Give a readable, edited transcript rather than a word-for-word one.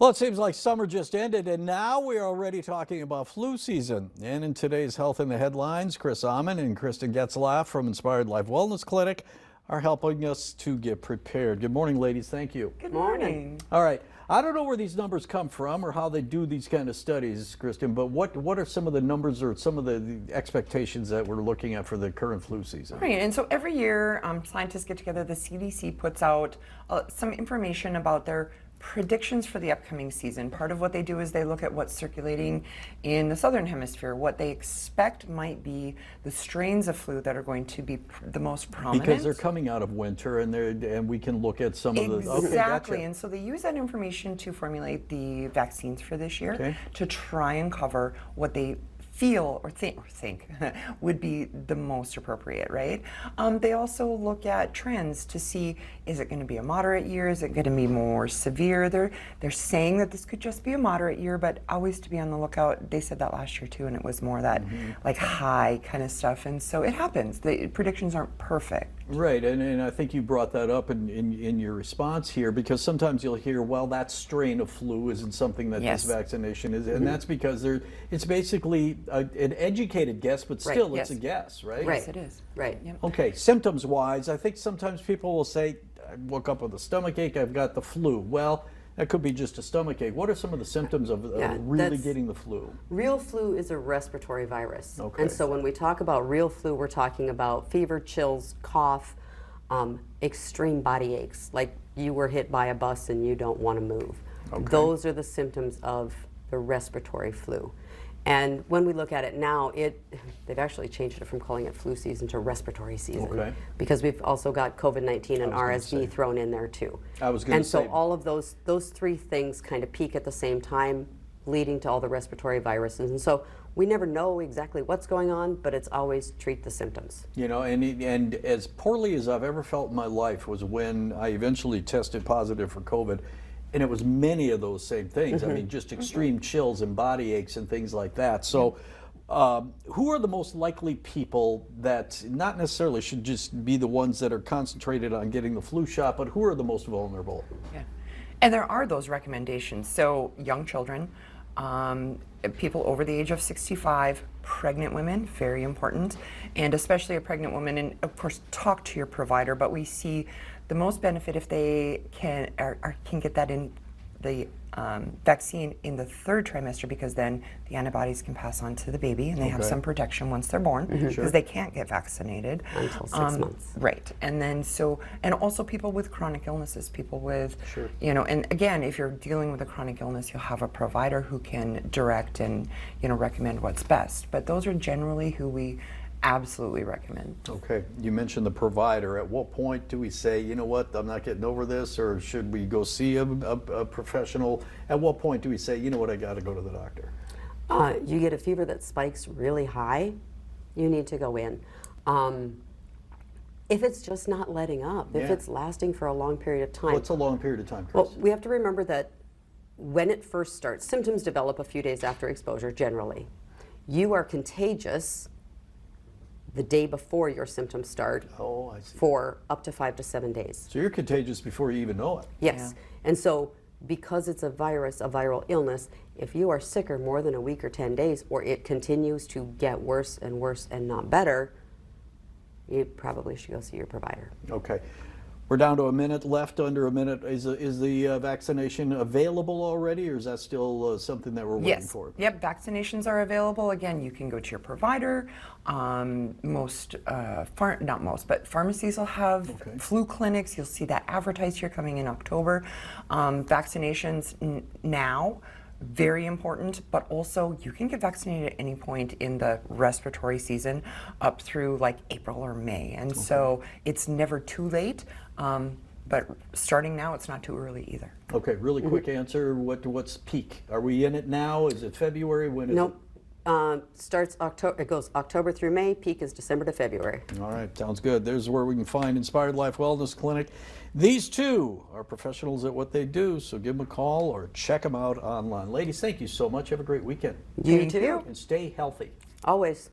Well, it seems like summer just ended, and now we're already talking about flu season. And in today's Health in the Headlines, Chris Amon and Kristen Getzlaff from Inspired Life Wellness Clinic are helping us to get prepared. Good morning, ladies. Thank you. Good morning. All right. I don't know where these numbers come from or how they do these kind of studies, Kristen, but what are some of the numbers or some of the expectations that we're looking at for the current flu season? Right, and so every year scientists get together, the CDC puts out some information about their predictions for the upcoming season. Part of what they do is they look at what's circulating in the southern hemisphere, what they expect might be the strains of flu that are going to be the most prominent. Because they're coming out of winter, and we can look at some of the... Exactly, Okay, gotcha. And so they use that information to formulate the vaccines for this year, Okay. to try and cover what they feel or think would be the most appropriate, right? They also look at trends to see, is it going to be a moderate year? Is it going to be more severe? They're saying that this could just be a moderate year, but always to be on the lookout. They said that last year too, and it was more that like high kind of stuff. And so it happens. The predictions aren't perfect. Right, and I think you brought that up in your response here, because sometimes you'll hear, well, that strain of flu isn't something that Yes. this vaccination is, and that's because it's basically an educated guess, but Right, still yes. it's a guess, right? Right. Yes, it is. Right. Yep. Okay, symptoms-wise, I think sometimes people will say, I woke up with a stomach ache, I've got the flu. Well, that could be just a stomach ache. What are some of the symptoms of Yeah, really that's- getting the flu? Real flu is a respiratory virus. Okay. And so when we talk about real flu, we're talking about fever, chills, cough, extreme body aches, like you were hit by a bus and you don't want to move. Okay. Those are the symptoms of the respiratory flu. And when we look at it now, they've actually changed it from calling it flu season to respiratory season. Okay. Because we've also got COVID-19 and I was gonna RSV say. thrown in there too. I was gonna And so say- all of those three things kind of peak at the same time, leading to all the respiratory viruses. And so we never know exactly what's going on, but it's always treat the symptoms. You know, and as poorly as I've ever felt in my life was when I eventually tested positive for COVID, and it was many of those same things. I mean, just extreme chills and body aches and things like that. So who are the most likely people that not necessarily should just be the ones that are concentrated on getting the flu shot, but who are the most vulnerable? Yeah. And there are those recommendations. So young children, people over the age of 65, pregnant women, very important, and especially a pregnant woman, and of course talk to your provider, but we see the most benefit if they can get that in the vaccine in the third trimester, because then the antibodies can pass on to the baby and they have Okay. some protection once they're born, because Sure. they can't get vaccinated Until 6 months. Right, and then and also people with chronic illnesses, people with, Sure. you know, and again, if you're dealing with a chronic illness, you'll have a provider who can direct and, you know, recommend what's best. But those are generally who we absolutely recommend. Okay, you mentioned the provider. At what point do we say, you know what, I'm not getting over this, or should we go see a professional? At what point do we say, you know what, I got to go to the doctor? You get a fever that spikes really high, you need to go in. If it's just not letting up, if Yeah. it's lasting for a long period of time. What's a long period of time, Chris? Well, we have to remember that when it first starts, symptoms develop a few days after exposure generally. You are contagious the day before your symptoms start Oh, I see. for up to 5 to 7 days. So you're contagious before you even know it. Yes. And so because it's a virus, a viral illness, if you are sicker more than a week or 10 days, or it continues to get worse and not better, you probably should go see your provider. Okay. We're down to a minute left, under a minute. Is the vaccination available already, or is that still something that we're waiting Yes. for? Yep. Vaccinations are available. Again, you can go to your provider. Not most, but pharmacies will have Okay. flu clinics. You'll see that advertised here coming in October. Vaccinations now, very important, but also you can get vaccinated at any point in the respiratory season up through like April or May. And so it's never too late. But starting now, it's not too early either. Okay, really quick answer. What's peak? Are we in it now? Is it February? When is Nope. Starts October, it goes October through May, peak is December to February. it? All right, sounds good. There's where we can find Inspired Life Wellness Clinic. These two are professionals at what they do, so give them a call or check them out online. Ladies, thank you so much. Have a great weekend. You Thank too. you. And stay healthy. Always.